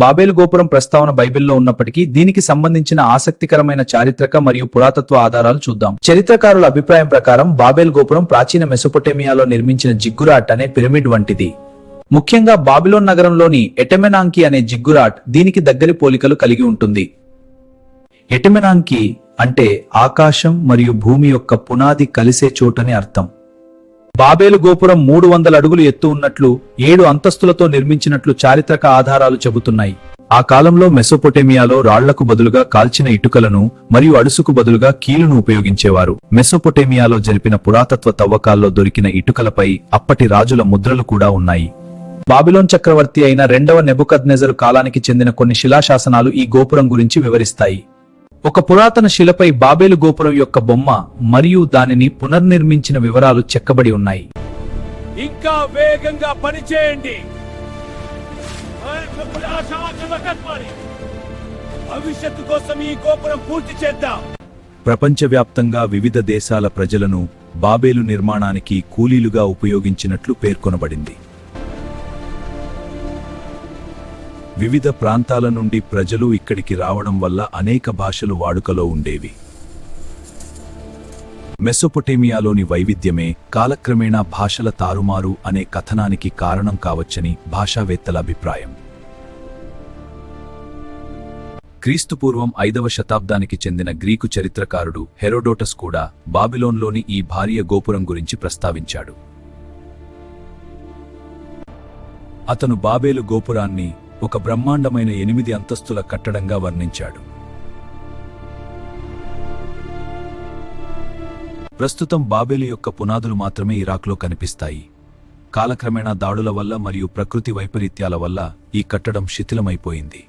బాబేలు గోపురం ప్రస్తావన బైబిల్లో ఉన్నప్పటికీ దీనికి సంబంధించిన ఆసక్తికరమైన చారిత్రక మరియు పురాతత్వ ఆధారాలు చూద్దాం. చరిత్రకారుల అభిప్రాయం ప్రకారం బాబేల్ గోపురం ప్రాచీన మెసొపొటేమియాలో నిర్మించిన జిగ్గురాట్ అనే పిరమిడ్ వంటిది. ముఖ్యంగా బాబిలోన్ నగరంలోని ఎటెమెనాంకి అనే జిగ్గురాట్ దీనికి దగ్గరి పోలికలు కలిగి ఉంటుంది. ఎటెమెనాంకి అంటే ఆకాశం మరియు భూమి యొక్క పునాది కలిసే చోటని అర్థం. బాబేలు గోపురం 300 అడుగులు ఎత్తు ఉన్నట్లు 7 అంతస్తులతో నిర్మించినట్లు చారిత్రక ఆధారాలు చెబుతున్నాయి. ఆ కాలంలో మెసొపొటేమియాలో రాళ్లకు బదులుగా కాల్చిన ఇటుకలను మరియు అడుసుకు బదులుగా కీలును ఉపయోగించేవారు. మెసొపొటేమియాలో జరిపిన పురాతత్వ తవ్వకాల్లో దొరికిన ఇటుకలపై అప్పటి రాజుల ముద్రలు కూడా ఉన్నాయి. బాబిలోన్ చక్రవర్తి అయిన 2వ నెబుకద్నెజరు కాలానికి చెందిన కొన్ని శిలాశాసనాలు ఈ గోపురం గురించి వివరిస్తాయి. ఒక పురాతన శిలపై బాబేలు గోపురం యొక్క బొమ్మ మరియు దానిని పునర్నిర్మించిన వివరాలు చెక్కబడి ఉన్నాయి. ఇంకా వేగంగా పనిచేయండి. భవిష్యత్తు కోసం ఈ గోపురం పూర్తి చేద్దాం. ప్రపంచవ్యాప్తంగా వివిధ దేశాల ప్రజలను బాబేలు నిర్మాణానికి కూలీలుగా ఉపయోగించినట్లు పేర్కొనబడింది. వివిధ ప్రాంతాల నుండి ప్రజలు ఇక్కడికి రావడం వల్ల అనేక భాషలు వాడుకలో ఉండేవి. మెసొపొటేమియాలోని వైవిధ్యమే కాలక్రమేణా భాషల తారుమారు అనే కథనానికి కారణం కావచ్చని భాషావేత్తల అభిప్రాయం. క్రీస్తుపూర్వం 5వ శతాబ్దానికి చెందిన గ్రీకు చరిత్రకారుడు హెరోడోటస్ కూడా బాబిలోన్లోని ఈ భారీ గోపురం గురించి ప్రస్తావించాడు. అతను బాబేలు గోపురాన్ని ఒక బ్రహ్మాండమైన 8 అంతస్తుల కట్టడంగా వర్ణించాడు. ప్రస్తుతం బాబేలు యొక్క పునాదులు మాత్రమే ఇరాక్లో కనిపిస్తాయి. కాలక్రమేణా దాడుల వల్ల మరియు ప్రకృతి వైపరీత్యాల వల్ల ఈ కట్టడం శిథిలమైపోయింది.